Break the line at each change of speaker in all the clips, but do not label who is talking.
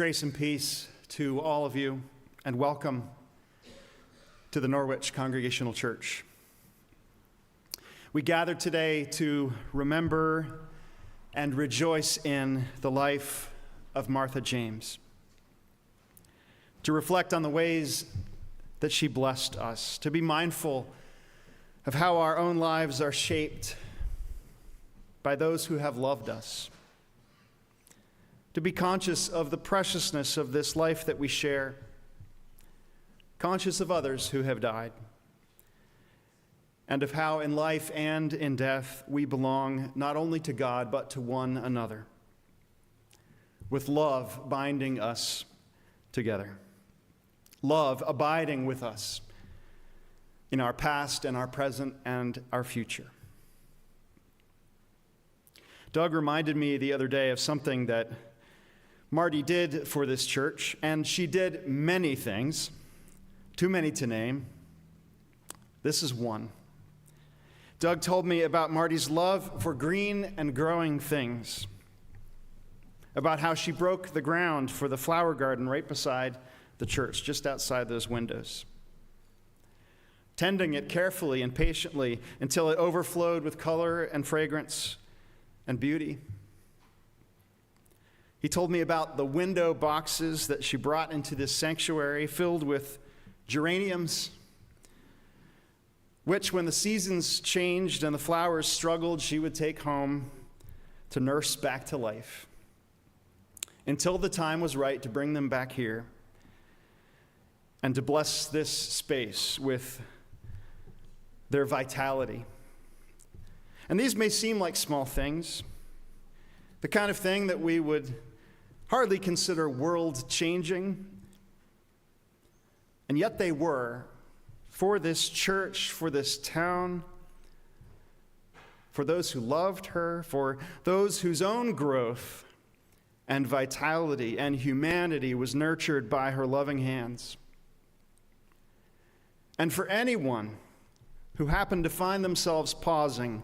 Grace and peace to all of you, and welcome to the Norwich Congregational Church. We gather today to remember and rejoice in the life of Martha James, to reflect on the ways that she blessed us, to be mindful of how our own lives are shaped by those who have loved us, to be conscious of the preciousness of this life that we share, conscious of others who have died, and of how in life and in death we belong not only to God but to one another, with love binding us together, love abiding with us in our past and our present and our future. Doug reminded me the other day of something that Marty did for this church, and she did many things, too many to name. This is one. Doug told me about Marty's love for green and growing things, about how she broke the ground for the flower garden right beside the church, just outside those windows, tending it carefully and patiently until it overflowed with color and fragrance and beauty. He told me about the window boxes that she brought into this sanctuary filled with geraniums, which, when the seasons changed and the flowers struggled, she would take home to nurse back to life until the time was right to bring them back here and to bless this space with their vitality. And these may seem like small things, the kind of thing that we would hardly consider world-changing, and yet they were for this church, for this town, for those who loved her, for those whose own growth and vitality and humanity was nurtured by her loving hands, and for anyone who happened to find themselves pausing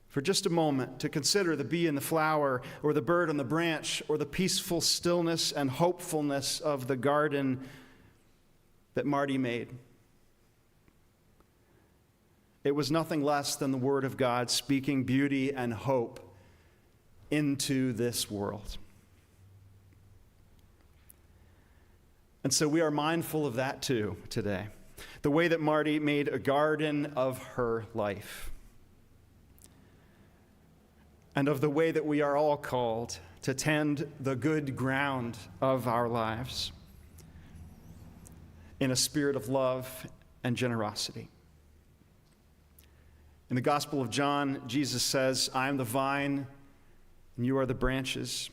for just a moment to consider the bee in the flower, or the bird on the branch, or the peaceful stillness and hopefulness of the garden that Marty made. It was nothing less than the Word of God speaking beauty and hope into this world. And so we are mindful of that too today. The way that Marty made a garden of her life, and of the way that we are all called to tend the good ground of our lives in a spirit of love and generosity. In the Gospel of John, Jesus says, "I am the vine, and you are the branches."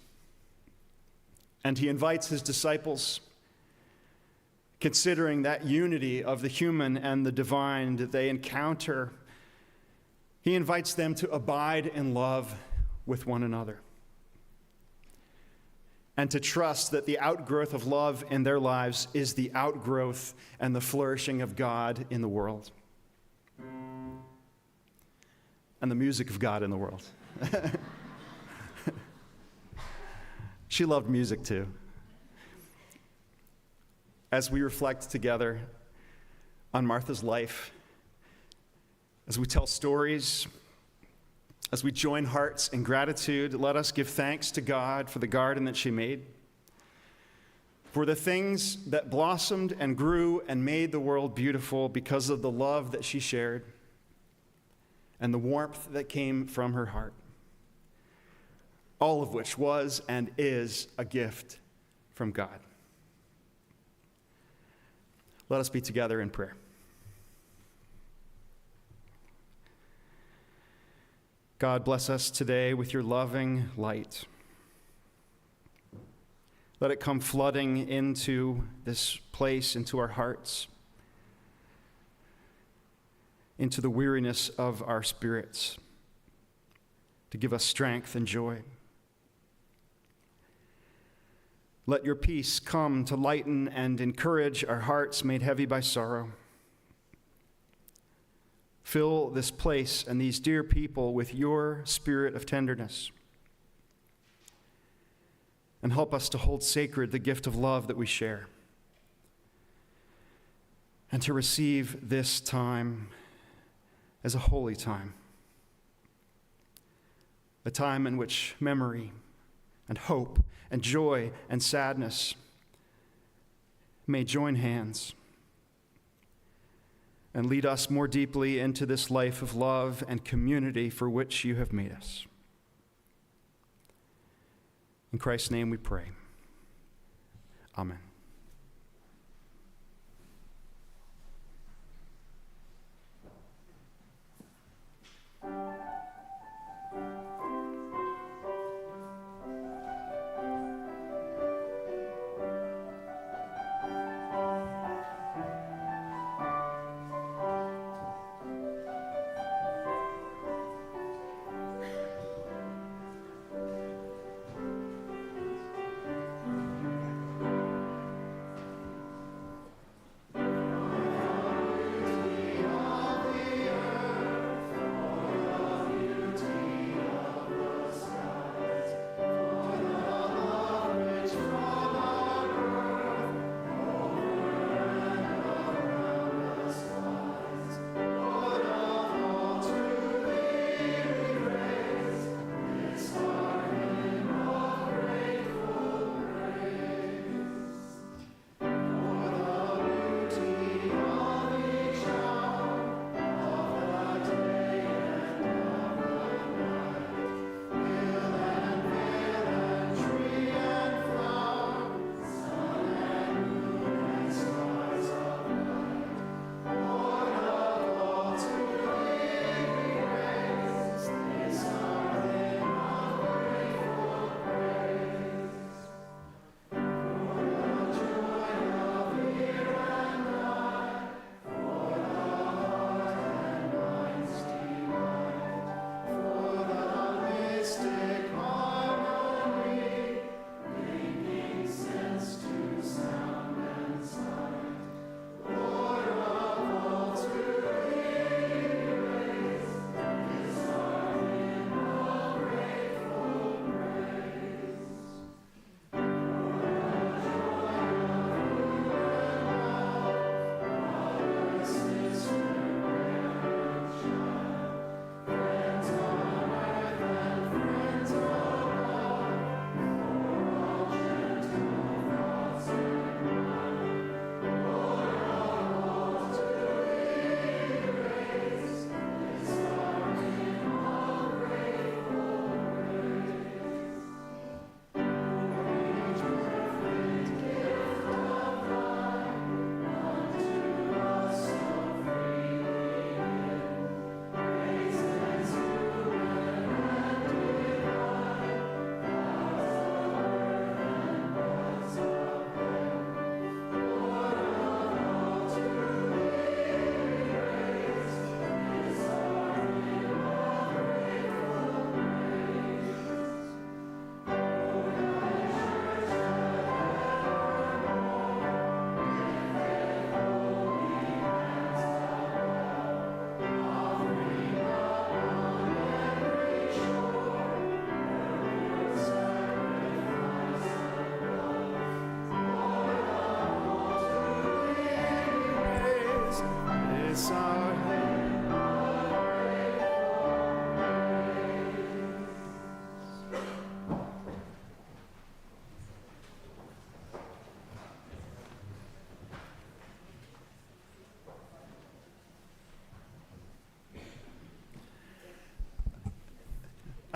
And he invites his disciples, considering that unity of the human and the divine that they encounter, he invites them to abide in love with one another, and to trust that the outgrowth of love in their lives is the outgrowth and the flourishing of God in the world, and the music of God in the world. She loved music too. As we reflect together on Martha's life, as we tell stories, as we join hearts in gratitude, let us give thanks to God for the garden that she made, for the things that blossomed and grew and made the world beautiful because of the love that she shared and the warmth that came from her heart, all of which was and is a gift from God. Let us be together in prayer. God, bless us today with your loving light. Let it come flooding into this place, into our hearts, into the weariness of our spirits, to give us strength and joy. Let your peace come to lighten and encourage our hearts made heavy by sorrow. Fill this place and these dear people with your spirit of tenderness. and help us to hold sacred the gift of love that we share, and to receive this time as a holy time, a time in which memory and hope and joy and sadness may join hands and lead us more deeply into this life of love and community for which you have made us. In Christ's name we pray. Amen.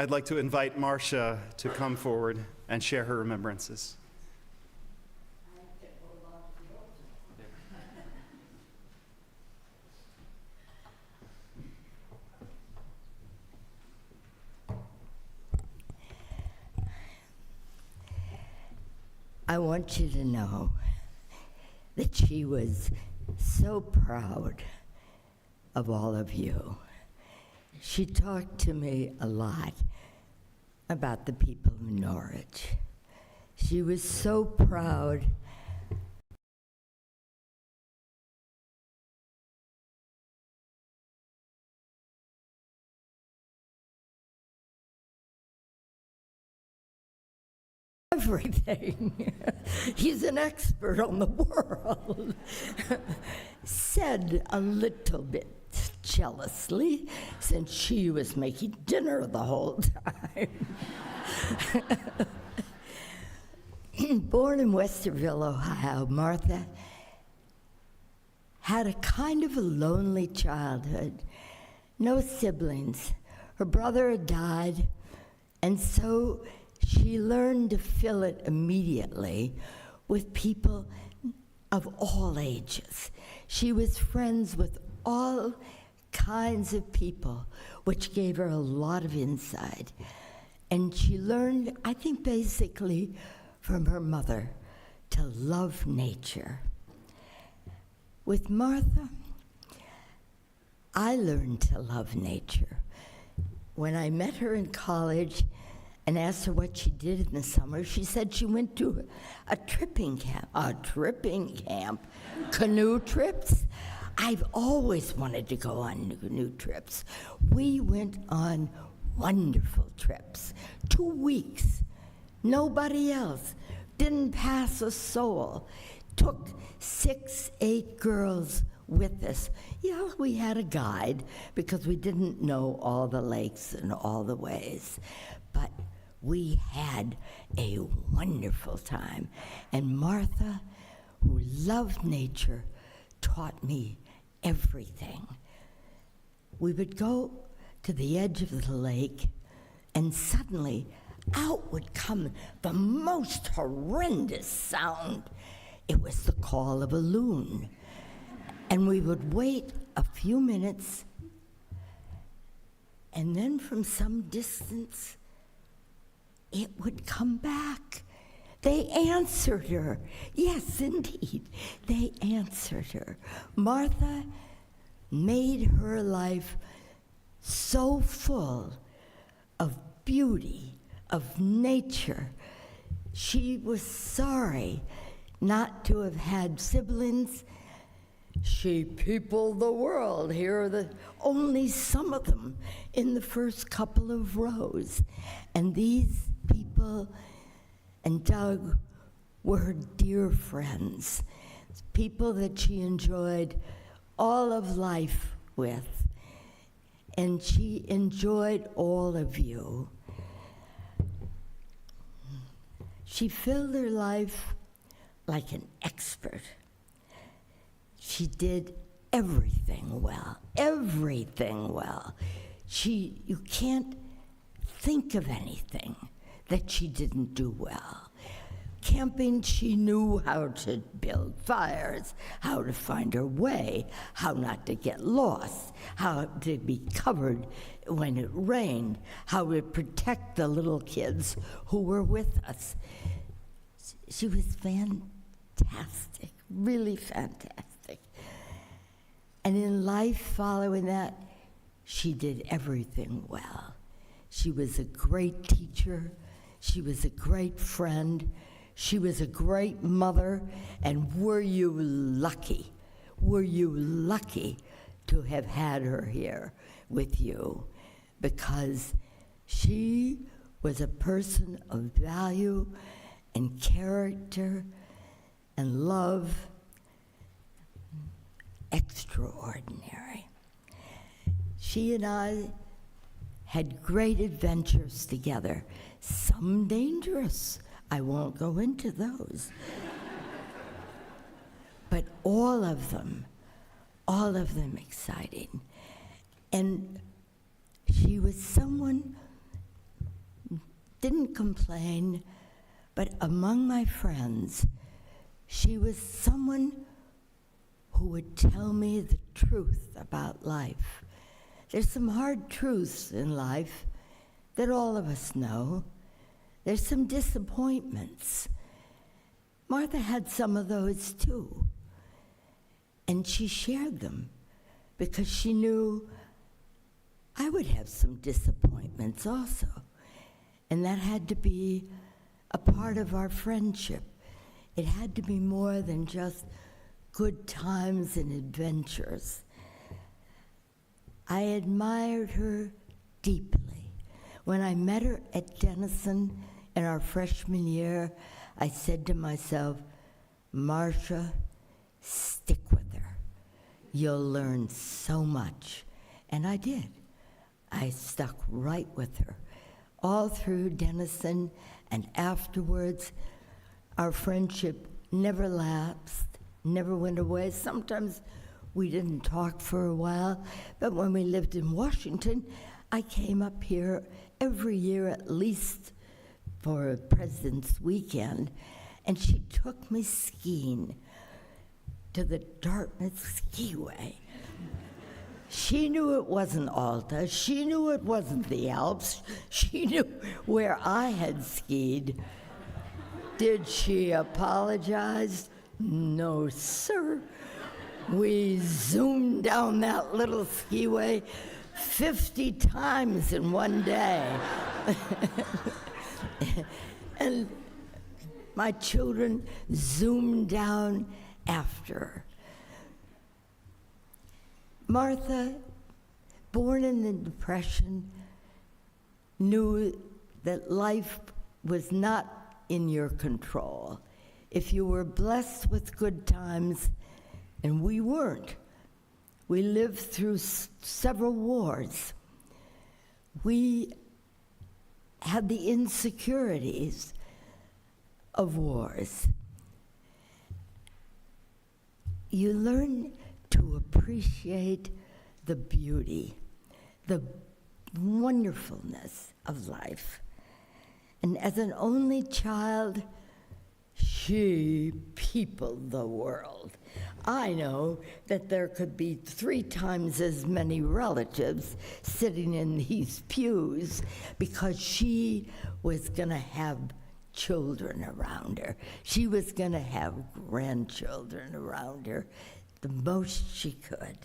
I'd like to invite Marcia to come forward and share her remembrances.
I want you to know that she was so proud of all of you. She talked to me a lot about the people of Norwich. She was so proud of everything. He's an expert on the world. Said a little bit jealously, since she was making dinner the whole time. Born in Westerville, Ohio, Martha had a kind of a lonely childhood. No siblings. Her brother had died, and so she learned to fill it immediately with people of all ages. She was friends with all kinds of people, which gave her a lot of insight. And she learned, I think, basically from her mother to love nature. With Martha, I learned to love nature. When I met her in college and asked her what she did in the summer, she said she went to a tripping camp. Canoe trips? I've always wanted to go on canoe trips. We went on wonderful trips, 2 weeks. Nobody else. Didn't pass a soul. Took 6, 8 girls with us. Yeah, we had a guide because we didn't know all the lakes and all the ways. But we had a wonderful time. And Martha, who loved nature, taught me everything. We would go to the edge of the lake, and suddenly out would come the most horrendous sound. It was the call of a loon. And we would wait a few minutes, and then from some distance, it would come back. They answered her. Yes, indeed, they answered her. Martha made her life so full of beauty, of nature. She was sorry not to have had siblings. She peopled the world. Here are only some of them in the first couple of rows. And these people and Doug were her dear friends, people that she enjoyed all of life with. And she enjoyed all of you. She filled her life like an expert. She did everything well, everything well. You can't think of anything that she didn't do well. Camping, she knew how to build fires, how to find her way, how not to get lost, how to be covered when it rained, how to protect the little kids who were with us. She was fantastic, really fantastic. And in life following that, she did everything well. She was a great teacher. She was a great friend. She was a great mother. And were you lucky to have had her here with you, because she was a person of value and character and love, extraordinary. She and I had great adventures together, some dangerous. I won't go into those. But all of them exciting. And she was someone, didn't complain, but among my friends, she was someone who would tell me the truth about life. There's some hard truths in life that all of us know. There's some disappointments. Martha had some of those too. And she shared them because she knew I would have some disappointments also. And that had to be a part of our friendship. It had to be more than just good times and adventures. I admired her deeply. When I met her at Denison in our freshman year, I said to myself, Marcia, stick with her. You'll learn so much. And I did. I stuck right with her. All through Denison and afterwards, our friendship never lapsed, never went away. Sometimes we didn't talk for a while, but when we lived in Washington, I came up here every year at least for President's Weekend, and she took me skiing to the Dartmouth Skiway. She knew it wasn't Alta. She knew it wasn't the Alps. She knew where I had skied. Did she apologize? No, sir. We zoomed down that little skiway 50 times in one day. And my children zoomed down after. Martha, born in the Depression, knew that life was not in your control. If you were blessed with good times, and we weren't, we lived through several wars. We had the insecurities of wars. You learn to appreciate the beauty, the wonderfulness of life. And as an only child, she peopled the world. I know that there could be 3 times as many relatives sitting in these pews because she was going to have children around her. She was going to have grandchildren around her, the most she could.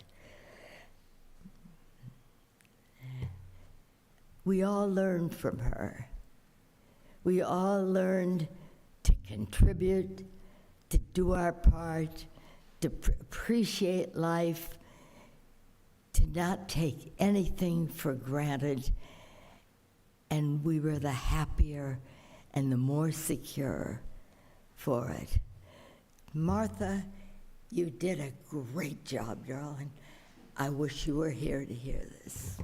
We all learned from her. We all learned to contribute, to do our part, to appreciate life, to not take anything for granted, and we were the happier and the more secure for it. Martha, you did a great job, darling. I wish you were here to hear this.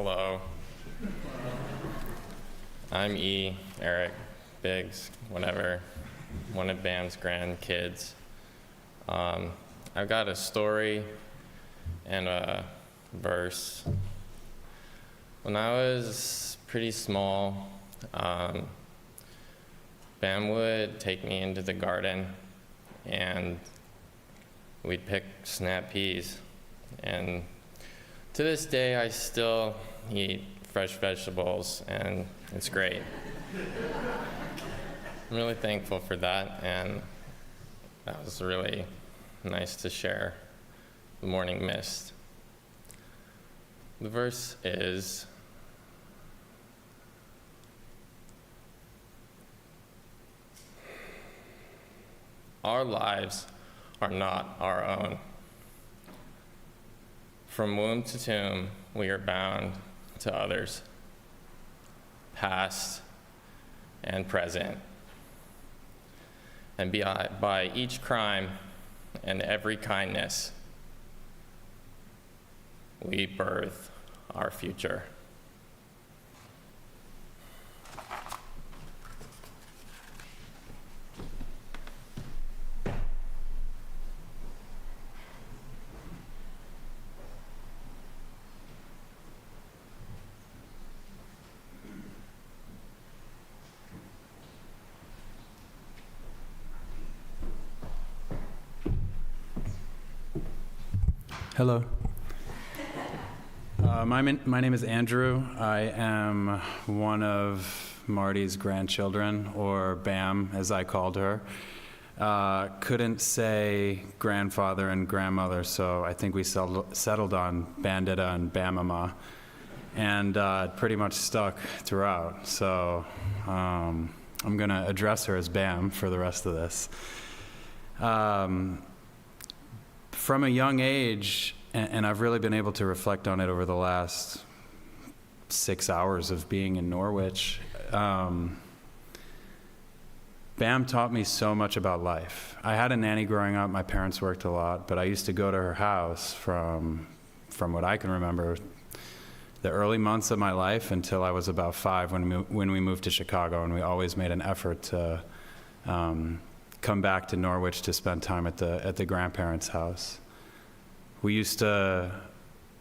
Hello. I'm Eric, Biggs, whatever, one of Bam's grandkids. I've got a story and a verse. When I was pretty small, Bam would take me into the garden and we'd pick snap peas. And to this day, I still eat fresh vegetables, and it's great. I'm really thankful for that, and that was really nice to share the morning mist. The verse is, our lives are not our own. From womb to tomb, we are bound to others, past and present. And by each crime and every kindness, we birth our future.
Hello. My name is Andrew. I am one of Marty's grandchildren, or Bam, as I called her. Couldn't say grandfather and grandmother, so I think we settled on Bandita and Bamama, and it pretty much stuck throughout. So I'm going to address her as Bam for the rest of this. From a young age, and I've really been able to reflect on it over the last 6 hours of being in Norwich, Bam taught me so much about life. I had a nanny growing up. My parents worked a lot, but I used to go to her house from what I can remember, the early months of my life until I was about 5 when we moved to Chicago, and we always made an effort to come back to Norwich to spend time at the grandparents' house. We used to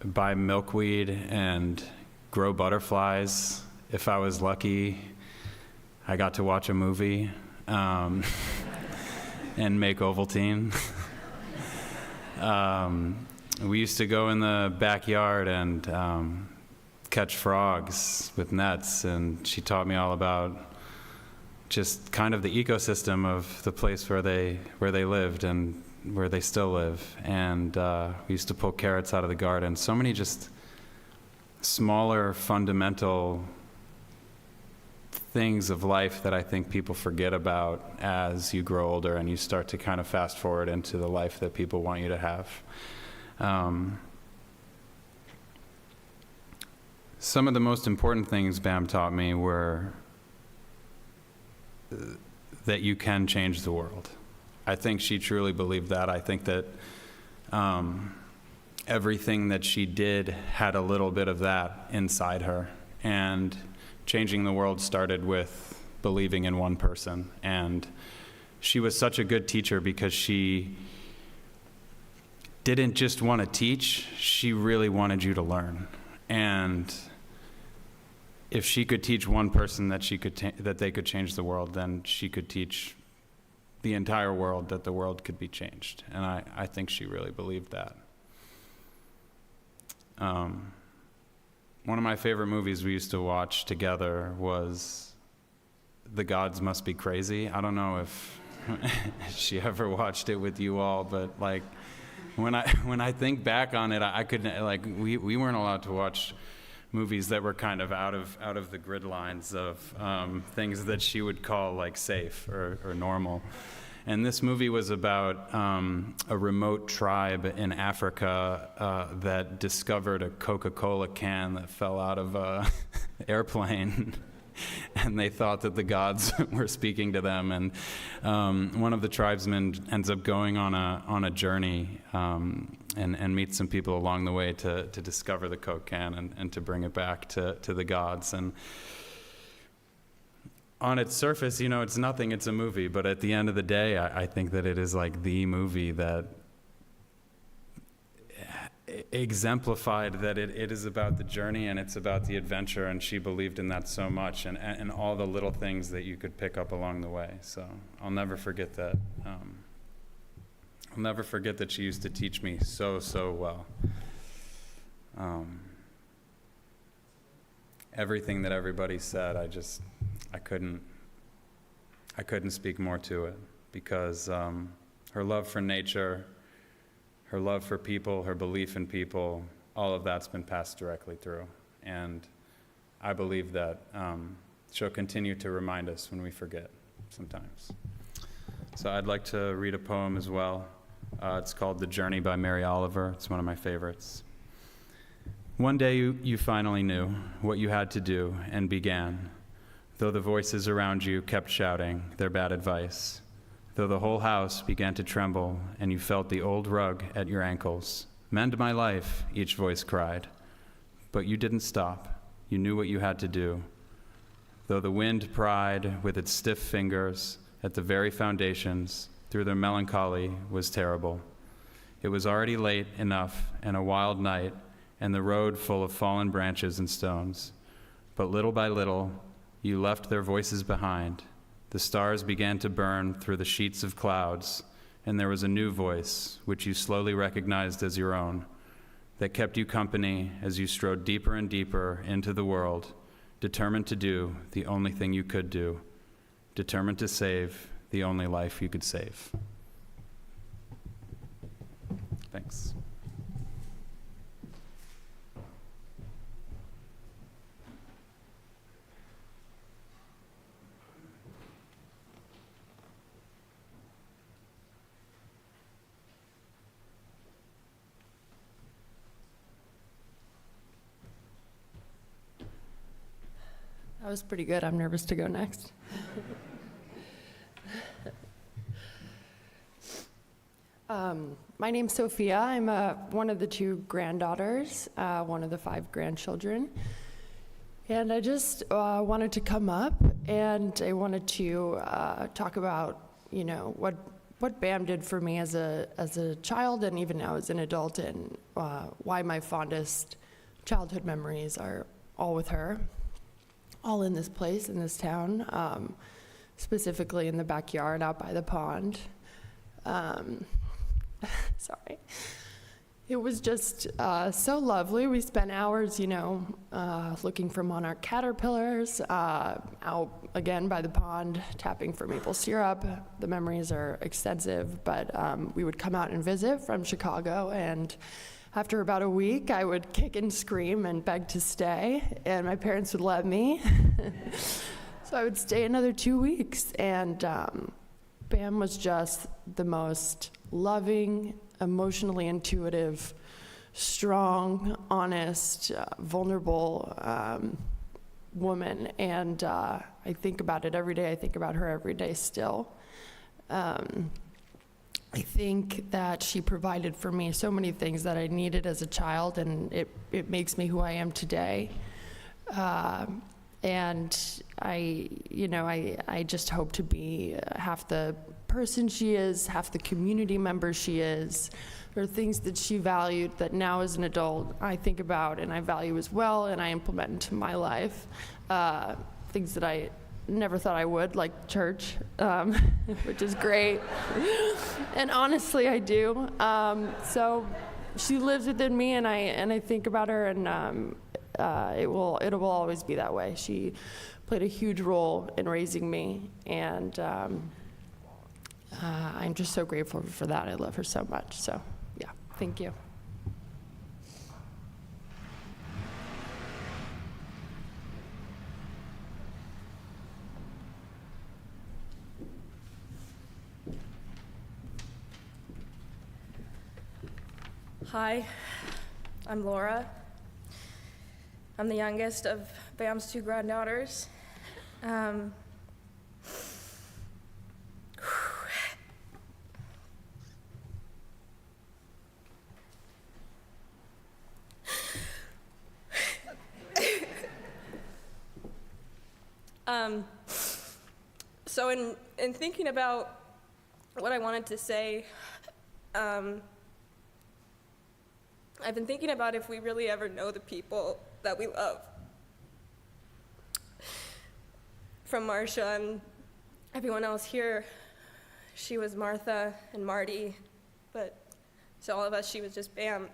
buy milkweed and grow butterflies. If I was lucky, I got to watch a movie and make Ovaltine. We used to go in the backyard and catch frogs with nets, and she taught me all about just kind of the ecosystem of the place where they lived and where they still live. And we used to pull carrots out of the garden. So many just smaller, fundamental things of life that I think people forget about as you grow older and you start to kind of fast forward into the life that people want you to have. Some of the most important things Bam taught me were that you can change the world. I think she truly believed that. I think that everything that she did had a little bit of that inside her. And changing the world started with believing in one person. And she was such a good teacher because she didn't just want to teach, she really wanted you to learn. And if she could teach one person that they could change the world, then she could teach the entire world that the world could be changed. And I think she really believed that. One of my favorite movies we used to watch together was The Gods Must Be Crazy. I don't know if she ever watched it with you all, but like when I think back on it, I couldn't, like, we weren't allowed to watch movies that were kind of out of the grid lines of things that she would call like safe or normal. And this movie was about a remote tribe in Africa that discovered a Coca-Cola can that fell out of an airplane. And they thought that the gods were speaking to them. And one of the tribesmen ends up going on a journey and meet some people along the way to discover the Coke can and to bring it back to the gods. And on its surface, it's nothing, it's a movie, but at the end of the day, I think that it is like the movie that exemplified that it is about the journey and it's about the adventure, and she believed in that so much, and all the little things that you could pick up along the way. So I'll never forget that. I'll never forget that she used to teach me so well. Everything that everybody said, I couldn't speak more to it, because her love for nature, her love for people, her belief in people, all of that's been passed directly through. And I believe that she'll continue to remind us when we forget sometimes. So I'd like to read a poem as well. It's called The Journey by Mary Oliver. It's one of my favorites. One day you finally knew what you had to do and began, though the voices around you kept shouting their bad advice, though the whole house began to tremble and you felt the old rug at your ankles. Mend my life, each voice cried. But you didn't stop. You knew what you had to do. Though the wind pried with its stiff fingers at the very foundations, through their melancholy was terrible. It was already late enough and a wild night, and the road full of fallen branches and stones. But little by little, you left their voices behind. The stars began to burn through the sheets of clouds, and there was a new voice, which you slowly recognized as your own, that kept you company as you strode deeper and deeper into the world, determined to do the only thing you could do, determined to save the only life you could save. Thanks.
That was pretty good. I'm nervous to go next. My name's Sophia. I'm one of the 2 granddaughters, one of the 5 grandchildren. And I just wanted to come up, and I wanted to talk about, what BAM did for me as a child and even now as an adult, and why my fondest childhood memories are all with her, all in this place, in this town, specifically in the backyard out by the pond. Sorry. It was just so lovely. We spent hours, looking for monarch caterpillars, out again by the pond, tapping for maple syrup. The memories are extensive, but we would come out and visit from Chicago, and after about a week, I would kick and scream and beg to stay, and my parents would let me. So I would stay another 2 weeks, and BAM was just the most loving, emotionally intuitive, strong, honest, vulnerable woman. And I think about it every day. I think about her every day still. I think that she provided for me so many things that I needed as a child, and it makes me who I am today. And I just hope to be half the person she is, half the community member she is. There are things that she valued that now as an adult I think about and I value as well, and I implement into my life. Things that I never thought I would, like church, which is great. And honestly, I do. So she lives within me, and I think about her, and it will always be that way. She played a huge role in raising me, and I'm just so grateful for that. I love her so much. So, yeah, thank you.
Hi, I'm Laura. I'm the youngest of BAM's 2 granddaughters. So in thinking about what I wanted to say, I've been thinking about if we really ever know the people that we love. From Marcia and everyone else here, she was Martha and Marty, but to all of us, she was just Bam.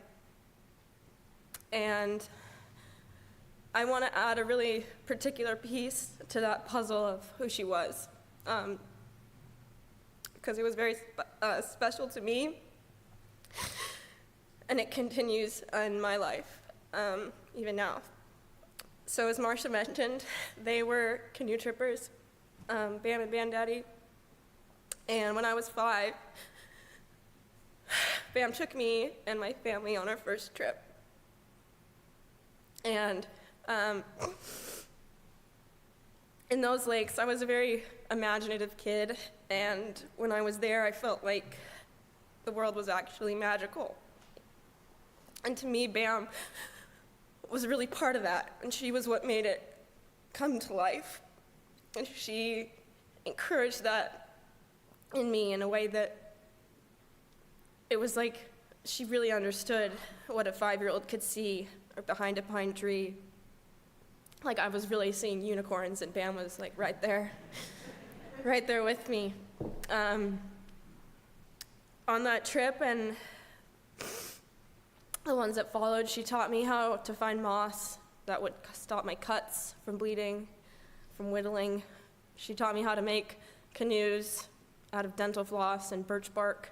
And I want to add a really particular piece to that puzzle of who she was, because it was very special to me, and it continues in my life, even now. So as Marcia mentioned, they were canoe trippers, Bam and Bandaddy, and when I was 5, Bam took me and my family on our first trip. And in those lakes, I was a very imaginative kid, and when I was there, I felt like the world was actually magical. And to me, Bam was really part of that, and she was what made it come to life. And she encouraged that in me in a way that it was like she really understood what a 5-year-old could see behind a pine tree. Like I was really seeing unicorns, and Bam was like right there with me. On that trip and the ones that followed, she taught me how to find moss that would stop my cuts from bleeding, from whittling. She taught me how to make canoes out of dental floss and birch bark.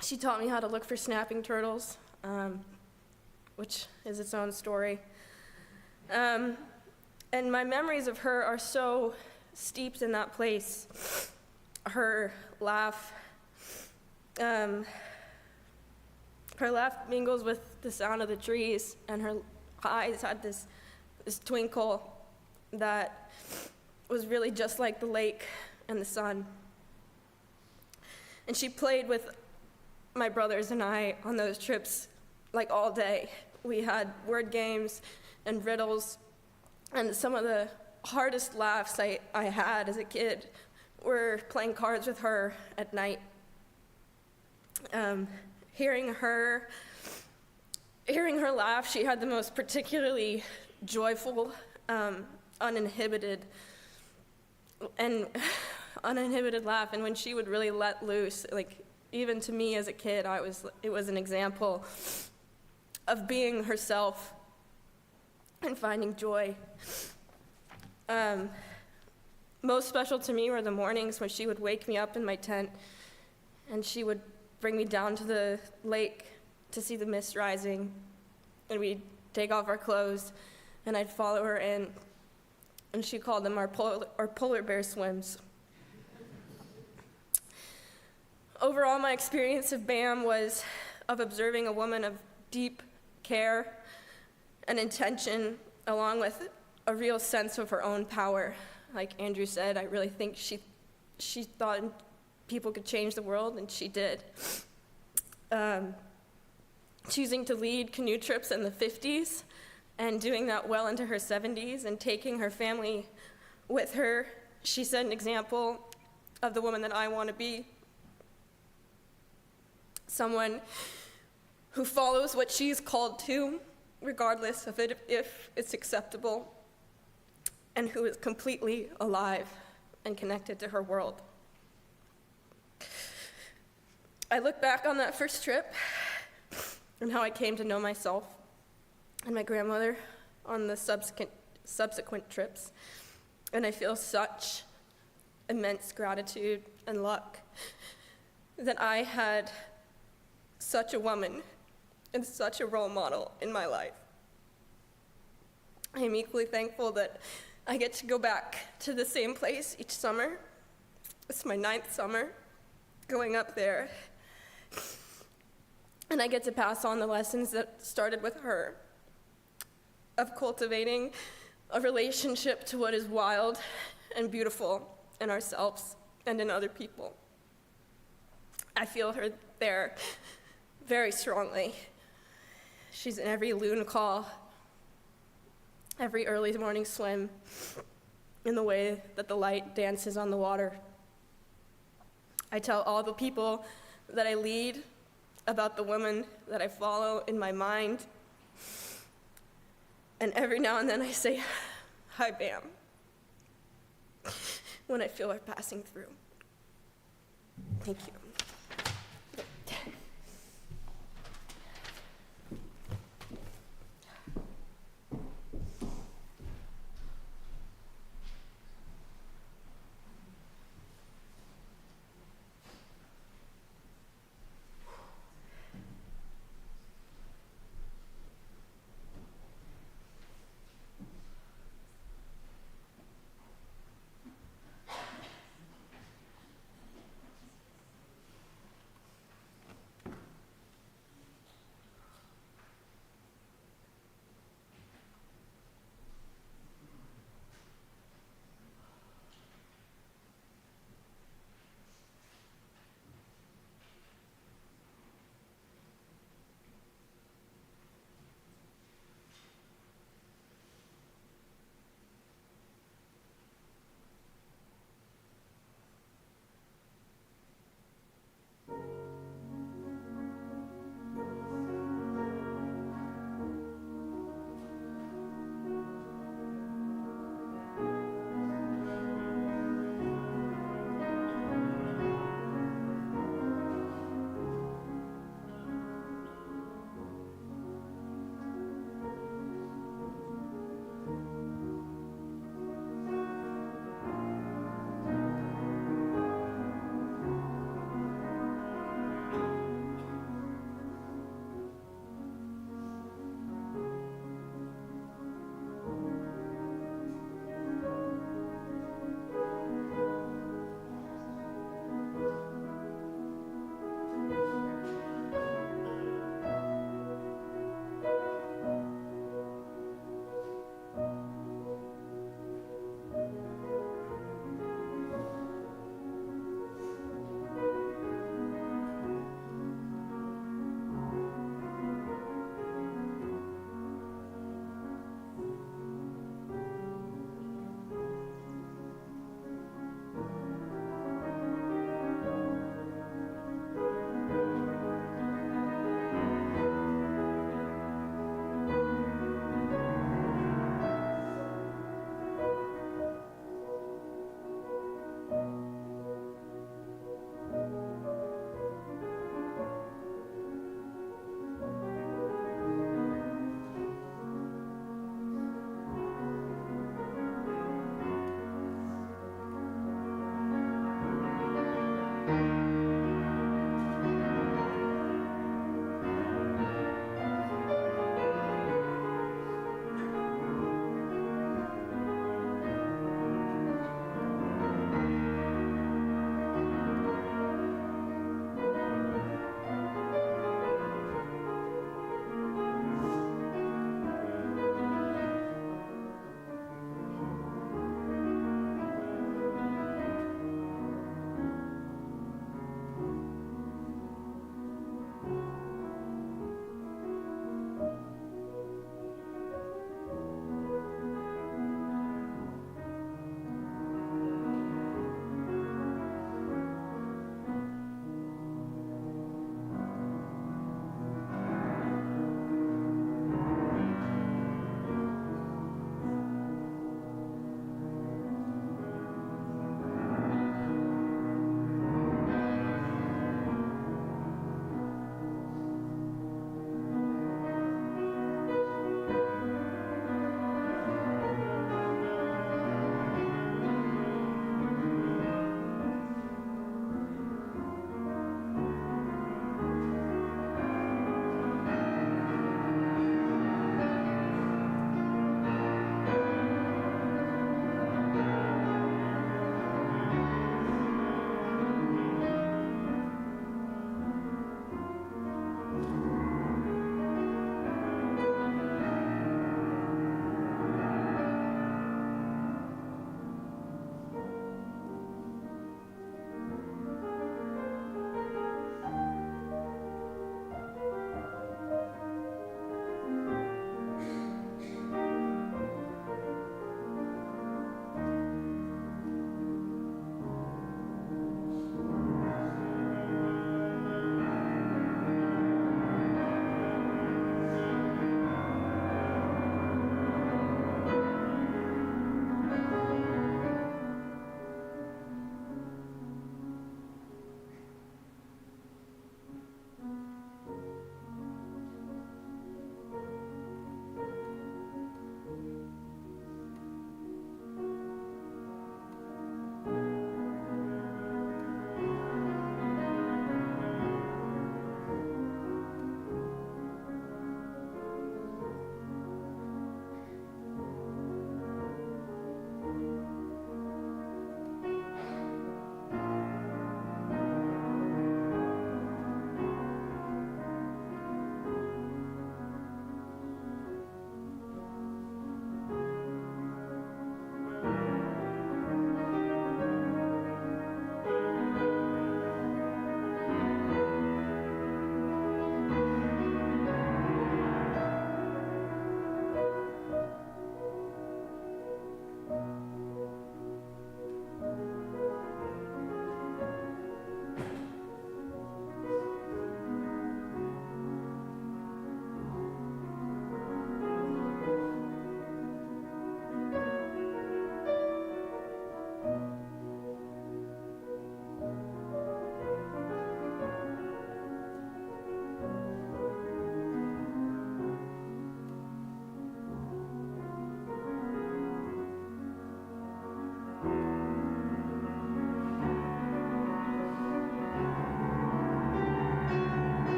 She taught me how to look for snapping turtles, which is its own story. And my memories of her are so steeped in that place. Her laugh mingles with the sound of the trees, and her eyes had this twinkle that was really just like the lake and the sun. And she played with my brothers and I on those trips like all day. We had word games and riddles, and some of the hardest laughs I had as a kid were playing cards with her at night. Hearing her laugh, she had the most particularly joyful, uninhibited laugh, and when she would really let loose, like even to me as a kid, it was an example of being herself and finding joy. Most special to me were the mornings when she would wake me up in my tent, and she would bring me down to the lake to see the mist rising, and we'd take off our clothes, and I'd follow her in, and she called them our polar bear swims. Overall, my experience of Bam was of observing a woman of deep care and intention, along with a real sense of her own power. Like Andrew said, I really think she thought people could change the world, and she did. Choosing to lead canoe trips in the 50s and doing that well into her 70s and taking her family with her, she set an example of the woman that I want to be. Someone who follows what she's called to, regardless of it, if it's acceptable, and who is completely alive and connected to her world. I look back on that first trip and how I came to know myself and my grandmother on the subsequent trips, and I feel such immense gratitude and luck that I had such a woman and such a role model in my life. I am equally thankful that I get to go back to the same place each summer. It's my 9th summer going up there. And I get to pass on the lessons that started with her, of cultivating a relationship to what is wild and beautiful in ourselves and in other people. I feel her there very strongly. She's in every loon call, every early morning swim, in the way that the light dances on the water. I tell all the people that I lead about the woman that I follow in my mind. And every now and then I say, "Hi, Bam," when I feel her passing through. Thank you.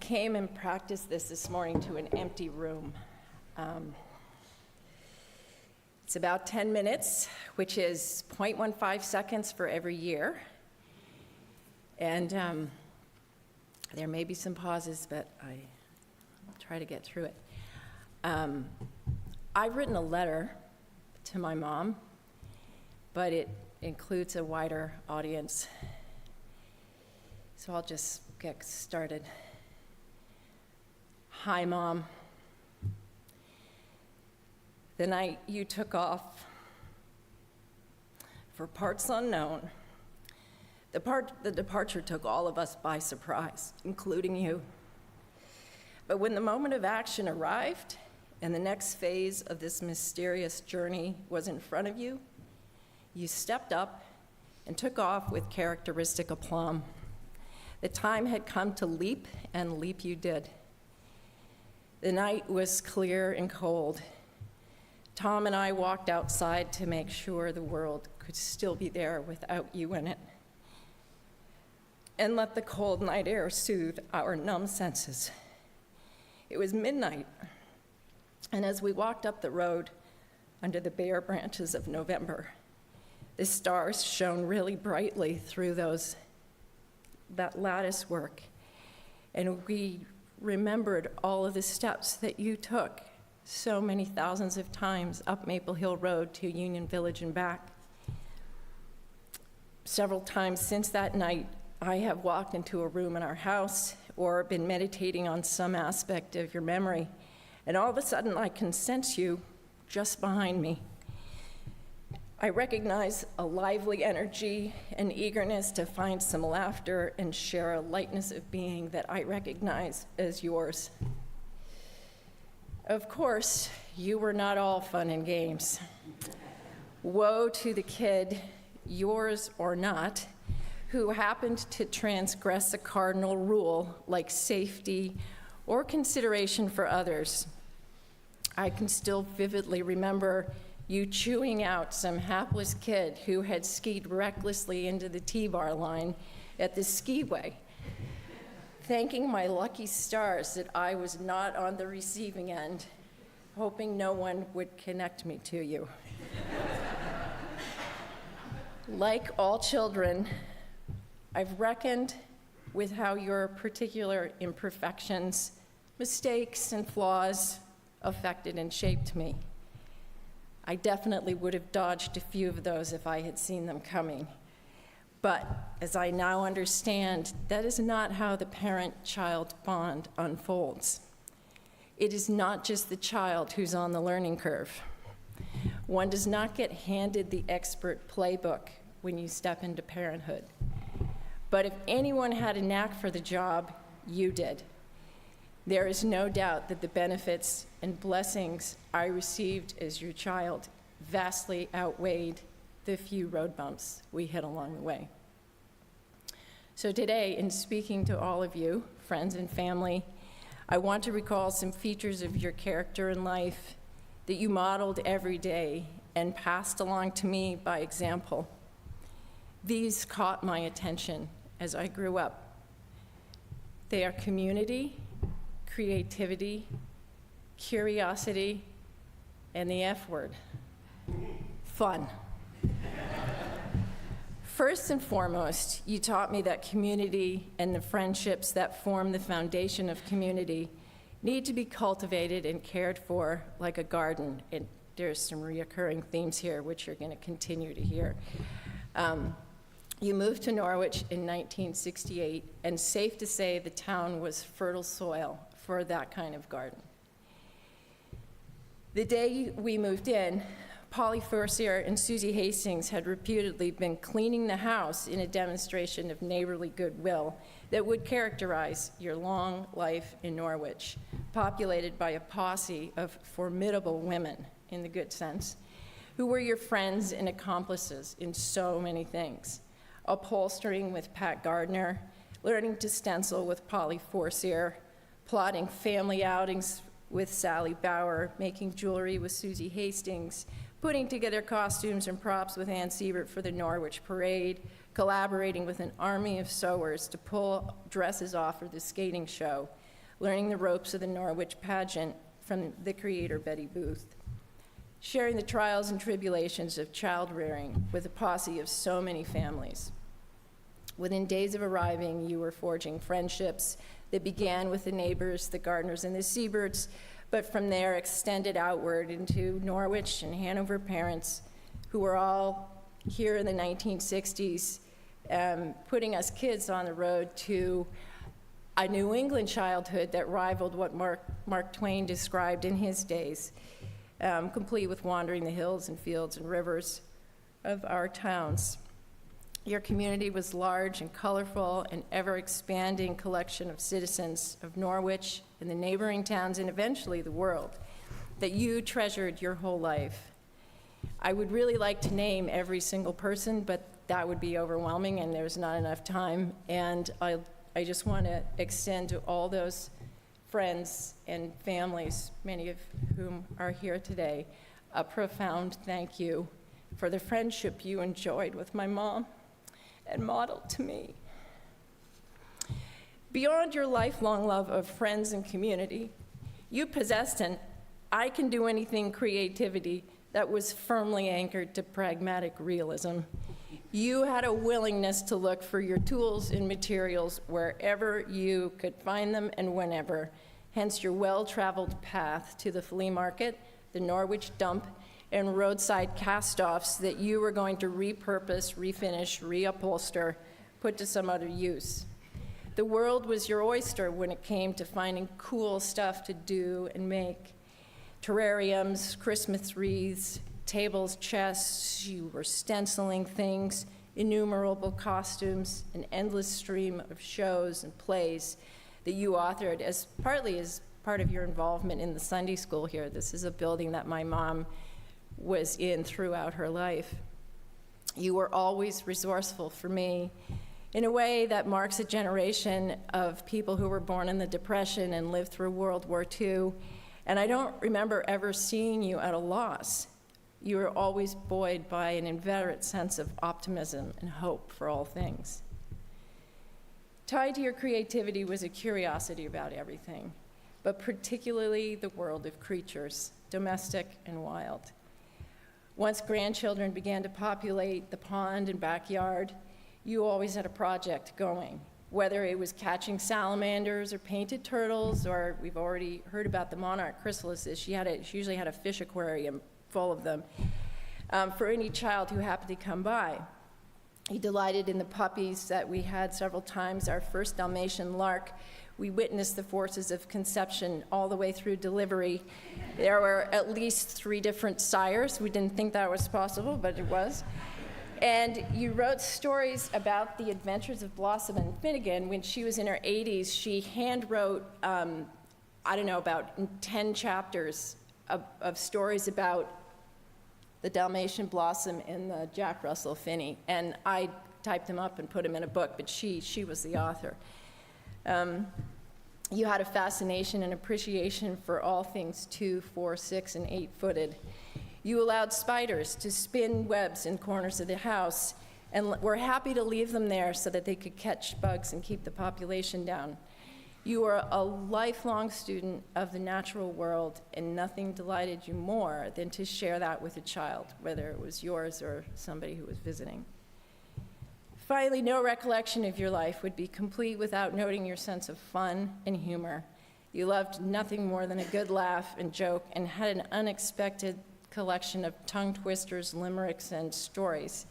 came and practiced this morning to an empty room. It's about 10 minutes, which is 0.15 seconds for every year. And there may be some pauses, but I'll try to get through it. I've written a letter to my mom, but it includes a wider audience. So I'll just get started. Hi, Mom. The night you took off for parts unknown, the departure took all of us by surprise, including you. But when the moment of action arrived and the next phase of this mysterious journey was in front of you, you stepped up and took off with characteristic aplomb. The time had come to leap, and leap you did. The night was clear and cold. Tom and I walked outside to make sure the world could still be there without you in it, and let the cold night air soothe our numb senses. It was midnight, and as we walked up the road under the bare branches of November, the stars shone really brightly through that lattice work, and we remembered all of the steps that you took so many thousands of times up Maple Hill Road to Union Village and back. Several times since that night, I have walked into a room in our house or been meditating on some aspect of your memory, and all of a sudden I can sense you just behind me. I recognize a lively energy and eagerness to find some laughter and share a lightness of being that I recognize as yours. Of course, you were not all fun and games. Woe to the kid, yours or not, who happened to transgress a cardinal rule like safety or consideration for others. I can still vividly remember you chewing out some hapless kid who had skied recklessly into the T-bar line at the skiway, thanking my lucky stars that I was not on the receiving end, hoping no one would connect me to you. Like all children, I've reckoned with how your particular imperfections, mistakes, and flaws affected and shaped me. I definitely would have dodged a few of those if I had seen them coming. But as I now understand, that is not how the parent-child bond unfolds. It is not just the child who's on the learning curve. One does not get handed the expert playbook when you step into parenthood. But if anyone had a knack for the job, you did. There is no doubt that the benefits and blessings I received as your child vastly outweighed the few road bumps we hit along the way. So today, in speaking to all of you, friends and family, I want to recall some features of your character and life that you modeled every day and passed along to me by example. These caught my attention as I grew up. They are community, creativity, curiosity, and the F word, fun. First and foremost, you taught me that community and the friendships that form the foundation of community need to be cultivated and cared for like a garden. And there's some reoccurring themes here, which you're going to continue to hear. You moved to Norwich in 1968, and safe to say the town was fertile soil for that kind of garden. The day we moved in, Polly Forcier and Susie Hastings had reputedly been cleaning the house in a demonstration of neighborly goodwill that would characterize your long life in Norwich, populated by a posse of formidable women, in the good sense, who were your friends and accomplices in so many things. Upholstering with Pat Gardner, learning to stencil with Polly Forcier, plotting family outings with Sally Bauer, making jewelry with Susie Hastings, putting together costumes and props with Ann Siebert for the Norwich Parade, collaborating with an army of sewers to pull dresses off for the skating show, learning the ropes of the Norwich pageant from the creator, Betty Booth, sharing the trials and tribulations of child rearing with a posse of so many families. Within days of arriving, you were forging friendships that began with the neighbors, the gardeners, and the Sieberts, but from there extended outward into Norwich and Hanover parents who were all here in the 1960s, putting us kids on the road to a New England childhood that rivaled what Mark Twain described in his days, complete with wandering the hills and fields and rivers of our towns. Your community was large and colorful, an ever-expanding collection of citizens of Norwich and the neighboring towns and eventually the world that you treasured your whole life. I would really like to name every single person, but that would be overwhelming and there's not enough time. And I just want to extend to all those friends and families, many of whom are here today, a profound thank you for the friendship you enjoyed with my mom and modeled to me. Beyond your lifelong love of friends and community, you possessed an I can do anything creativity that was firmly anchored to pragmatic realism. You had a willingness to look for your tools and materials wherever you could find them and whenever, hence your well-traveled path to the flea market, the Norwich dump, and roadside cast-offs that you were going to repurpose, refinish, reupholster, put to some other use. The world was your oyster when it came to finding cool stuff to do and make. Terrariums, Christmas wreaths, tables, chests, you were stenciling things, innumerable costumes, an endless stream of shows and plays that you authored partly as part of your involvement in the Sunday school here. This is a building that my mom was in throughout her life. You were always resourceful for me in a way that marks a generation of people who were born in the Depression and lived through World War II, and I don't remember ever seeing you at a loss. You were always buoyed by an inveterate sense of optimism and hope for all things. Tied to your creativity was a curiosity about everything, but particularly the world of creatures, domestic and wild. Once grandchildren began to populate the pond and backyard, you always had a project going, whether it was catching salamanders or painted turtles, or we've already heard about the monarch chrysalises. She usually had a fish aquarium full of them for any child who happened to come by. He delighted in the puppies that we had several times. Our first Dalmatian Lark, we witnessed the forces of conception all the way through delivery. There were at least 3 different sires. We didn't think that was possible, but it was. And you wrote stories about the adventures of Blossom and Finnegan. When she was in her 80s, she hand wrote, about 10 chapters of stories about the Dalmatian Blossom and the Jack Russell Finney. And I typed them up and put them in a book, but she was the author. You had a fascination and appreciation for all things 2, 4, 6, and 8-footed. You allowed spiders to spin webs in corners of the house and were happy to leave them there so that they could catch bugs and keep the population down. You were a lifelong student of the natural world, and nothing delighted you more than to share that with a child, whether it was yours or somebody who was visiting. Finally, no recollection of your life would be complete without noting your sense of fun and humor. You loved nothing more than a good laugh and joke and had an unexpected collection of tongue twisters, limericks, and stories.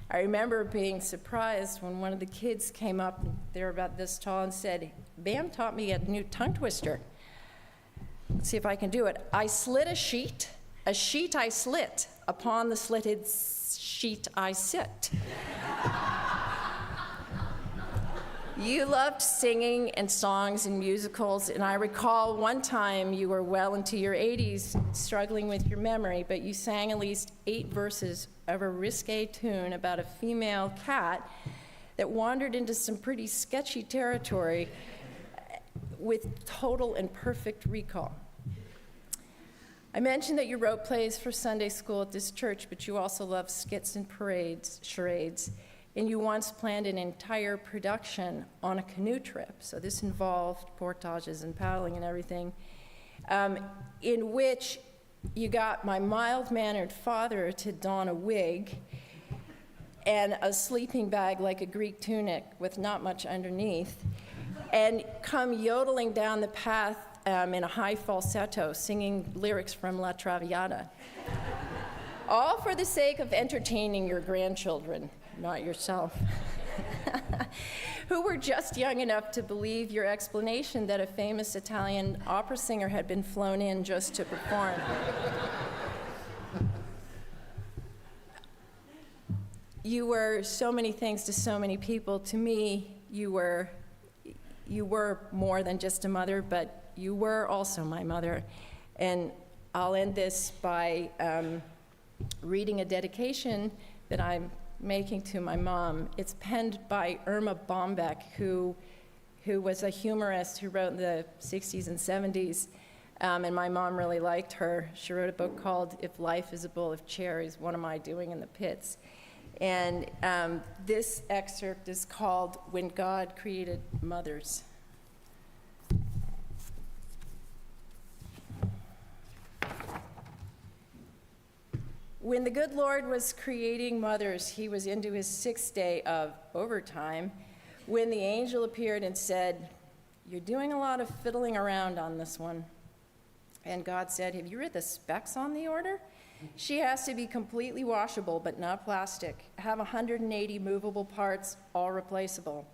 I remember being surprised when one of the kids came up, they were about this tall, and said, "Bam taught me a new tongue twister. Let's see if I can do it. I slit a sheet I slit, upon the slitted sheet I sit." You loved singing and songs and musicals, and I recall one time you were well into your 80s, struggling with your memory, but you sang at least 8 verses of a risque tune about a female cat that wandered into some pretty sketchy territory with total and perfect recall. I mentioned that you wrote plays for Sunday school at this church, but you also loved skits and parades, charades, And you once planned an entire production on a canoe trip. So this involved portages and paddling and everything, in which you got my mild-mannered father to don a wig and a sleeping bag like a Greek tunic with not much underneath, and come yodeling down the path in a high falsetto, singing lyrics from La Traviata. All for the sake of entertaining your grandchildren, not yourself, who were just young enough to believe your explanation that a famous Italian opera singer had been flown in just to perform. You were so many things to so many people. To me, you were more than just a mother, but you were also my mother. And I'll end this by reading a dedication that I'm making to my mom. It's penned by Irma Bombeck, who was a humorist who wrote in the 60s and 70s, and my mom really liked her. She wrote a book called If Life is a Bowl of Cherries, What Am I Doing in the Pits? And this excerpt is called When God Created Mothers. When the good Lord was creating mothers, he was into his 6th day of overtime when the angel appeared and said, "You're doing a lot of fiddling around on this one." And God said, "Have you read the specs on the order? She has to be completely washable, but not plastic. Have 180 movable parts, all replaceable.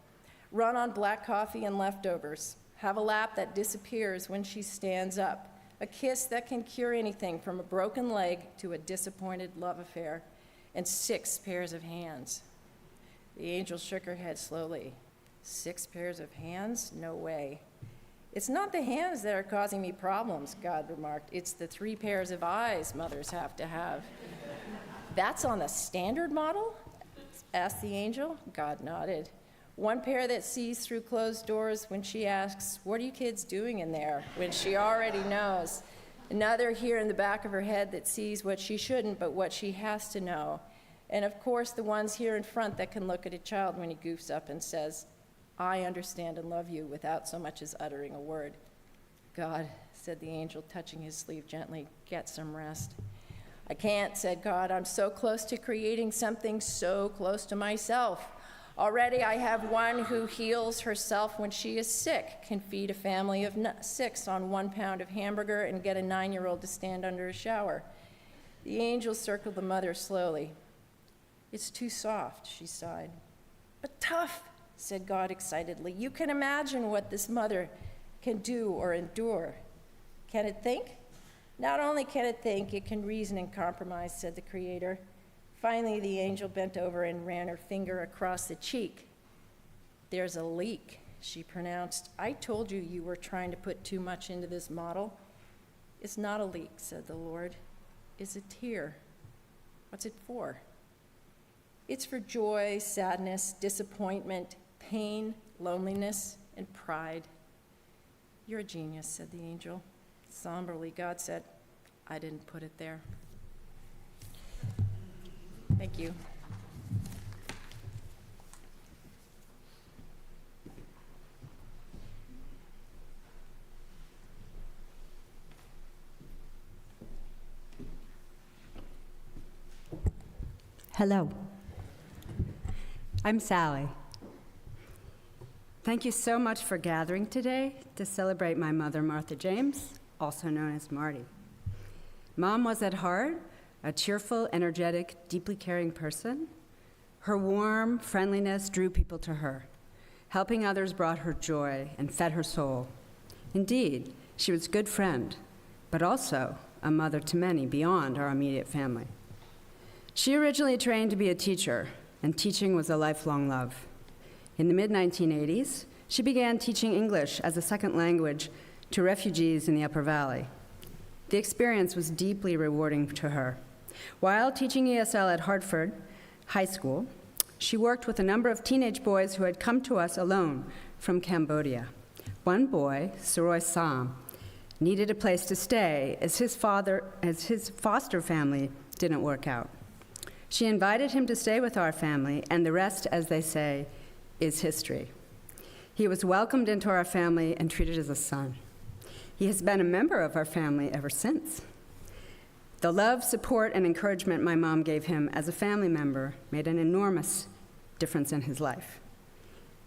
Run on black coffee and leftovers. Have a lap that disappears when she stands up. A kiss that can cure anything from a broken leg to a disappointed love affair. And 6 pairs of hands." The angel shook her head slowly. 6 pairs of hands? No way. "It's not the hands that are causing me problems," God remarked. "It's the 3 pairs of eyes mothers have to have." "That's on the standard model?" asked the angel. God nodded. "1 pair that sees through closed doors when she asks, 'What are you kids doing in there?' when she already knows. Another here in the back of her head that sees what she shouldn't, but what she has to know. And of course, the ones here in front that can look at a child when he goofs up and says, 'I understand and love you,' without so much as uttering a word." "God," said the angel, touching his sleeve gently, "get some rest." "I can't," said God. "I'm so close to creating something so close to myself. Already I have one who heals herself when she is sick, can feed a family of 6 on 1 pound of hamburger, and get a 9-year-old to stand under a shower." The angel circled the mother slowly. "It's too soft," she sighed. "But tough," said God excitedly. "You can imagine what this mother can do or endure. Can it think?" "Not only can it think, it can reason and compromise," said the Creator. Finally, the angel bent over and ran her finger across the cheek. "There's a leak," she pronounced. "I told you you were trying to put too much into this model." "It's not a leak," said the Lord. "It's a tear." "What's it for?" "It's for joy, sadness, disappointment, pain, loneliness, and pride." "You're a genius," said the angel. Somberly, God said, "I didn't put it there." Thank you.
Hello. I'm Sally. Thank you so much for gathering today to celebrate my mother, Martha James, also known as Marty. Mom was at heart a cheerful, energetic, deeply caring person. Her warm friendliness drew people to her. Helping others brought her joy and fed her soul. Indeed, she was a good friend, but also a mother to many beyond our immediate family. She originally trained to be a teacher, and teaching was a lifelong love. In the mid-1980s, she began teaching English as a second language to refugees in the Upper Valley. The experience was deeply rewarding to her. While teaching ESL at Hartford High School, she worked with a number of teenage boys who had come to us alone from Cambodia. One boy, Saroy Sam, needed a place to stay as his foster family didn't work out. She invited him to stay with our family, and the rest, as they say, is history. He was welcomed into our family and treated as a son. He has been a member of our family ever since. The love, support, and encouragement my mom gave him as a family member made an enormous difference in his life.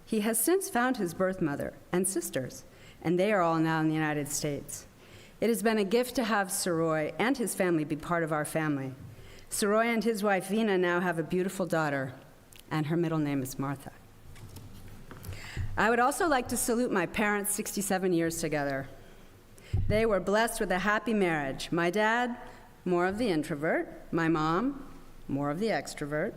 He has since found his birth mother and sisters, and they are all now in the United States. It has been a gift to have Saroy and his family be part of our family. Saroy and his wife Vina now have a beautiful daughter, and her middle name is Martha. I would also like to salute my parents' 67 years together. They were blessed with a happy marriage. My dad, more of the introvert, my mom, more of the extrovert.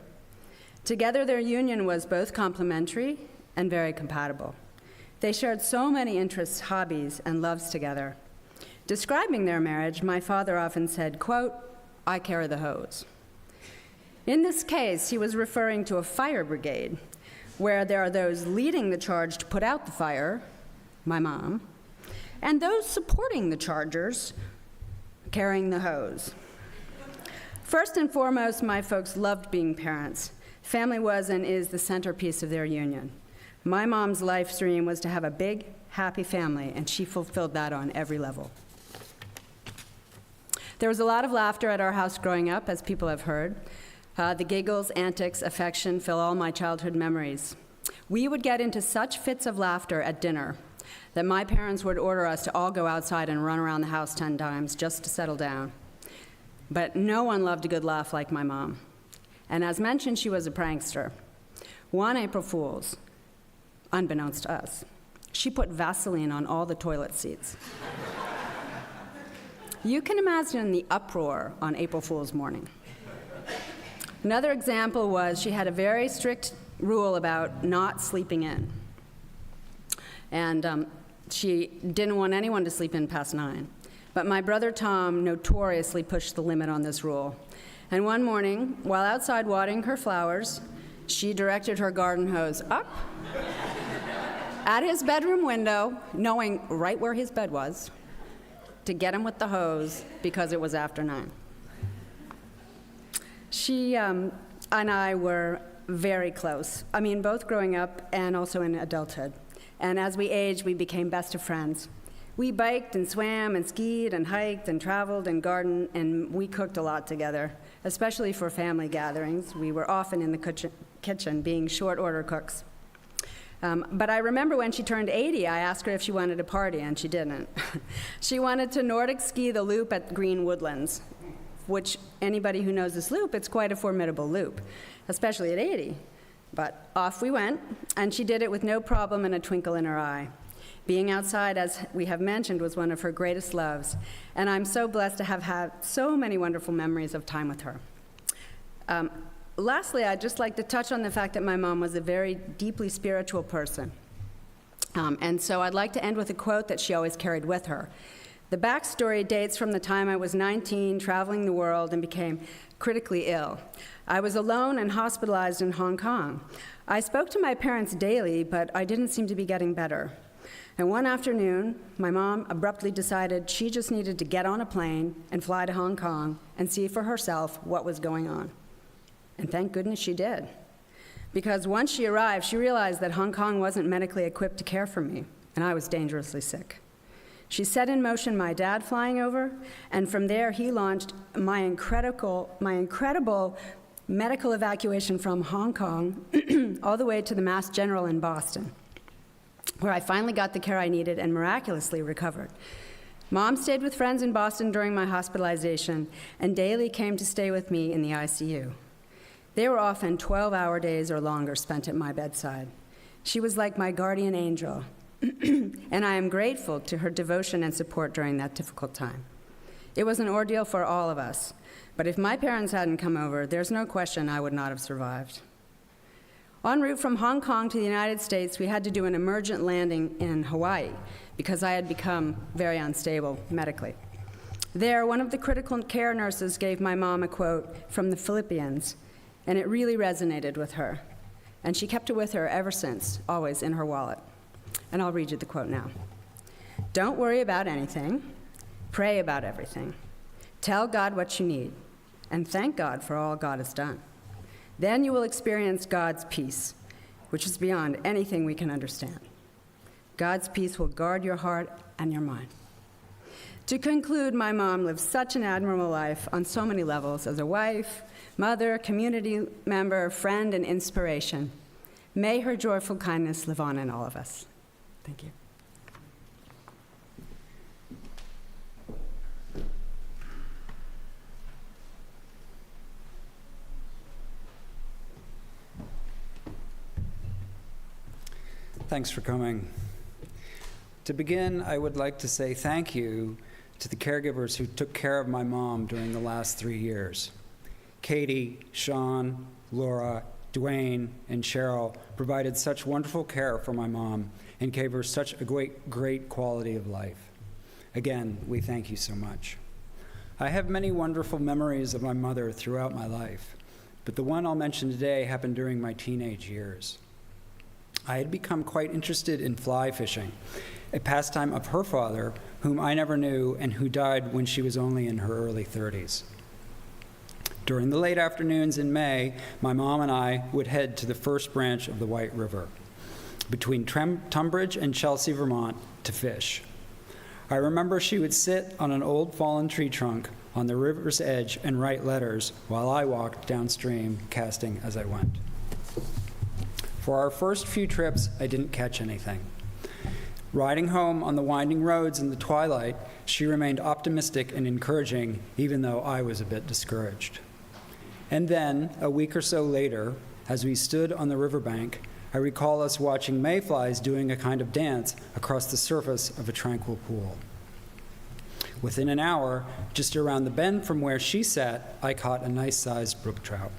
Together, their union was both complementary and very compatible. They shared so many interests, hobbies, and loves together. Describing their marriage, my father often said, quote, "I carry the hose." In this case, he was referring to a fire brigade, where there are those leading the charge to put out the fire, my mom, and those supporting the chargers, carrying the hose. First and foremost, my folks loved being parents. Family was and is the centerpiece of their union. My mom's life dream was to have a big, happy family, and she fulfilled that on every level. There was a lot of laughter at our house growing up, as people have heard. The giggles, antics, affection fill all my childhood memories. We would get into such fits of laughter at dinner that my parents would order us to all go outside and run around the house 10 times just to settle down. But no one loved a good laugh like my mom. And as mentioned, she was a prankster. One April Fool's, unbeknownst to us, she put Vaseline on all the toilet seats. You can imagine the uproar on April Fool's morning. Another example was she had a very strict rule about not sleeping in. And she didn't want anyone to sleep in past 9. But my brother Tom notoriously pushed the limit on this rule. And one morning, while outside watering her flowers, she directed her garden hose up at his bedroom window, knowing right where his bed was, to get him with the hose because it was after 9. She and I were very close. I mean, both growing up and also in adulthood. And as we aged, we became best of friends. We biked and swam and skied and hiked and traveled and gardened, and we cooked a lot together, especially for family gatherings. We were often in the kitchen being short order cooks. But I remember when she turned 80, I asked her if she wanted to party, and she didn't. She wanted to Nordic ski the loop at Green Woodlands, which anybody who knows this loop, it's quite a formidable loop, especially at 80. But off we went, and she did it with no problem and a twinkle in her eye. Being outside, as we have mentioned, was one of her greatest loves, and I'm so blessed to have had so many wonderful memories of time with her. Lastly, I'd just like to touch on the fact that my mom was a very deeply spiritual person. And so I'd like to end with a quote that she always carried with her. The backstory dates from the time I was 19, traveling the world, and became critically ill. I was alone and hospitalized in Hong Kong. I spoke to my parents daily, but I didn't seem to be getting better. And one afternoon, my mom abruptly decided she just needed to get on a plane and fly to Hong Kong and see for herself what was going on. And thank goodness she did. Because once she arrived, she realized that Hong Kong wasn't medically equipped to care for me, and I was dangerously sick. She set in motion my dad flying over, and from there he launched my incredible medical evacuation from Hong Kong all the way to the Mass General in Boston, where I finally got the care I needed and miraculously recovered. Mom stayed with friends in Boston during my hospitalization and daily came to stay with me in the ICU. They were often 12-hour days or longer spent at my bedside. She was like my guardian angel, and I am grateful to her devotion and support during that difficult time. It was an ordeal for all of us, but if my parents hadn't come over, there's no question I would not have survived. En route from Hong Kong to the United States, we had to do an emergent landing in Hawaii because I had become very unstable medically. There, one of the critical care nurses gave my mom a quote from the Philippians, and it really resonated with her. And she kept it with her ever since, always in her wallet. And I'll read you the quote now. "Don't worry about anything. Pray about everything. Tell God what you need, and thank God for all God has done. Then you will experience God's peace, which is beyond anything we can understand. God's peace will guard your heart and your mind. To conclude, my mom lived such an admirable life on so many levels as a wife, mother, community member, friend, and inspiration. May her joyful kindness live on in all of us. Thank you.
Thanks for coming. To begin, I would like to say thank you to the caregivers who took care of my mom during the last 3 years. Katie, Sean, Laura, Dwayne, and Cheryl provided such wonderful care for my mom and gave her such a great quality of life. Again, we thank you so much. I have many wonderful memories of my mother throughout my life, but the one I'll mention today happened during my teenage years. I had become quite interested in fly fishing, a pastime of her father, whom I never knew and who died when she was only in her early 30s. During the late afternoons in May, my mom and I would head to the first branch of the White River, between Tunbridge and Chelsea, Vermont, to fish. I remember she would sit on an old fallen tree trunk on the river's edge and write letters while I walked downstream, casting as I went. For our first few trips, I didn't catch anything. Riding home on the winding roads in the twilight, she remained optimistic and encouraging, even though I was a bit discouraged. And then, a week or so later, as we stood on the riverbank, I recall us watching mayflies doing a kind of dance across the surface of a tranquil pool. Within an hour, just around the bend from where she sat, I caught a nice-sized brook trout.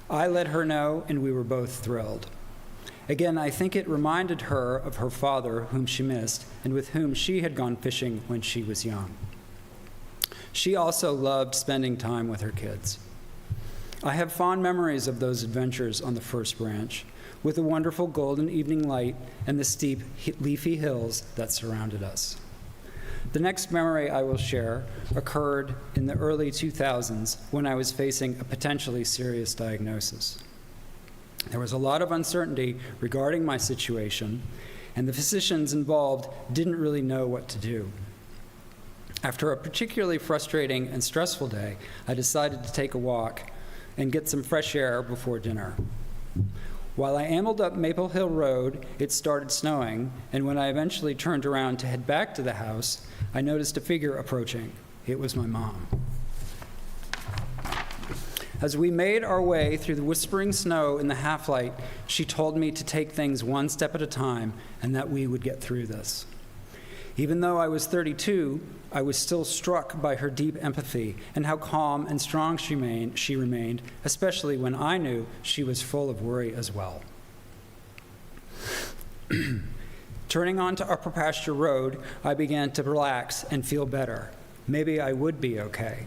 I let her know, and we were both thrilled. Again, I think it reminded her of her father, whom she missed, and with whom she had gone fishing when she was young. She also loved spending time with her kids. I have fond memories of those adventures on the first branch, with the wonderful golden evening light and the steep, leafy hills that surrounded us. The next memory I will share occurred in the early 2000s when I was facing a potentially serious diagnosis. There was a lot of uncertainty regarding my situation, and the physicians involved didn't really know what to do. After a particularly frustrating and stressful day, I decided to take a walk and get some fresh air before dinner. While I ambled up Maple Hill Road, it started snowing, and when I eventually turned around to head back to the house, I noticed a figure approaching. It was my mom. As we made our way through the whispering snow in the half-light, she told me to take things one step at a time and that we would get through this. Even though I was 32, I was still struck by her deep empathy and how calm and strong she remained, especially when I knew she was full of worry as well. Turning onto Upper Pasture Road, I began to relax and feel better. Maybe I would be okay.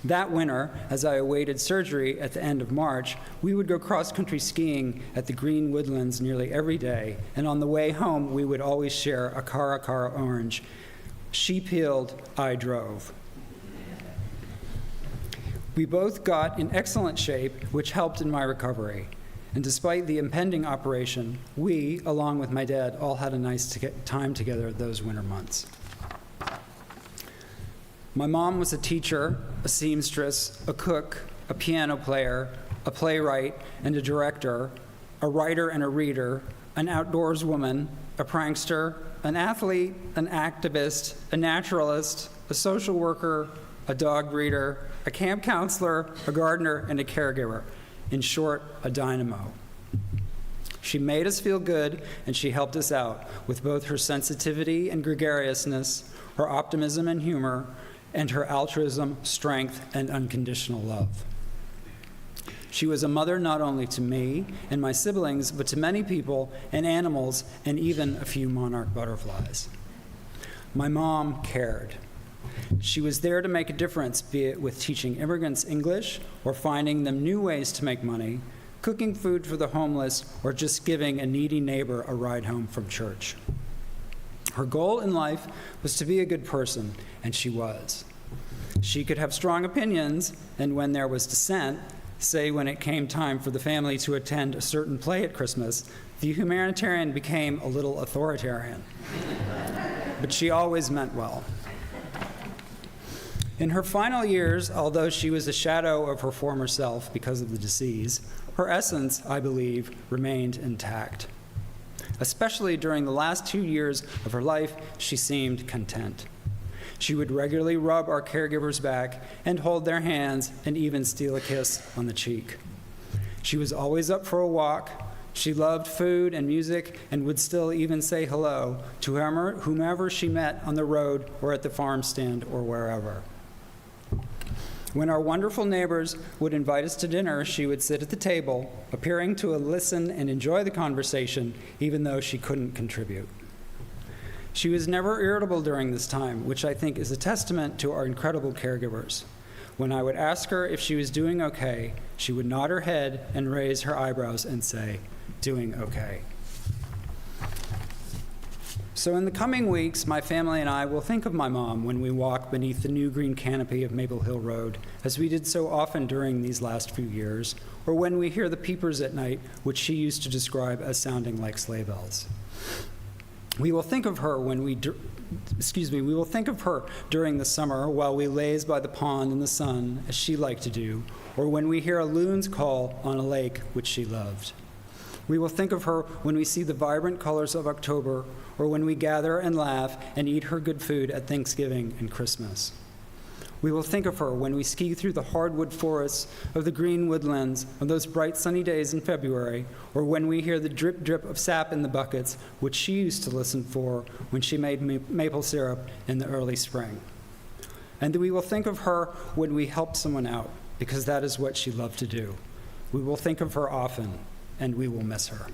That winter, as I awaited surgery at the end of March, we would go cross-country skiing at the green woodlands nearly every day, and on the way home, we would always share a Cara orange. She peeled, I drove. We both got in excellent shape, which helped in my recovery. And despite the impending operation, we, along with my dad, all had a nice time together those winter months. My mom was a teacher, a seamstress, a cook, a piano player, a playwright and a director, a writer and a reader, an outdoors woman, a prankster, an athlete, an activist, a naturalist, a social worker, a dog breeder, a camp counselor, a gardener, and a caregiver. In short, a dynamo. She made us feel good, and she helped us out with both her sensitivity and gregariousness, her optimism and humor, and her altruism, strength, and unconditional love. She was a mother not only to me and my siblings, but to many people and animals, and even a few monarch butterflies. My mom cared. She was there to make a difference, be it with teaching immigrants English or finding them new ways to make money, cooking food for the homeless, or just giving a needy neighbor a ride home from church. Her goal in life was to be a good person, and she was. She could have strong opinions, and when there was dissent, say when it came time for the family to attend a certain play at Christmas, the humanitarian became a little authoritarian. But she always meant well. In her final years, although she was a shadow of her former self because of the disease, her essence, I believe, remained intact. Especially during the last 2 years of her life, she seemed content. She would regularly rub our caregivers' back and hold their hands and even steal a kiss on the cheek. She was always up for a walk. She loved food and music and would still even say hello to whomever she met on the road or at the farm stand or wherever. When our wonderful neighbors would invite us to dinner, she would sit at the table, appearing to listen and enjoy the conversation, even though she couldn't contribute. She was never irritable during this time, which I think is a testament to our incredible caregivers. When I would ask her if she was doing okay, she would nod her head and raise her eyebrows and say, "Doing okay." So in the coming weeks, my family and I will think of my mom when we walk beneath the new green canopy of Maple Hill Road, as we did so often during these last few years, or when we hear the peepers at night, which she used to describe as sounding like sleigh bells. We will think of her we will think of her during the summer while we laze by the pond in the sun, as she liked to do, or when we hear a loon's call on a lake, which she loved. We will think of her when we see the vibrant colors of October, or when we gather and laugh and eat her good food at Thanksgiving and Christmas. We will think of her when we ski through the hardwood forests of the green woodlands on those bright sunny days in February, or when we hear the drip drip of sap in the buckets, which she used to listen for when she made maple syrup in the early spring. And we will think of her when we help someone out, because that is what she loved to do. We will think of her often, and we will miss her.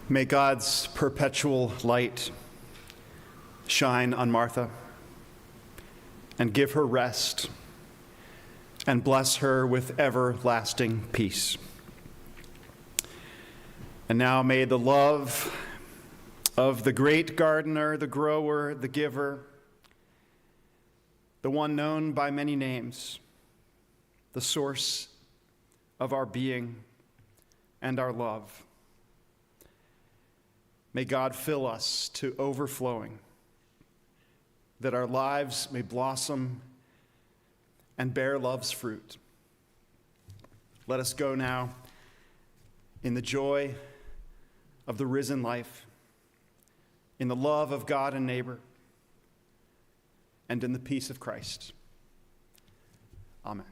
May God's perpetual light shine on Martha and give her rest and bless her with everlasting peace. And now may the love of the great gardener, the grower, the giver, the one known by many names, the source of our being and our love, may God fill us to overflowing, that our lives may blossom and bear love's fruit. Let us go now in the joy of the risen life, in the love of God and neighbor, and in the peace of Christ. Amen.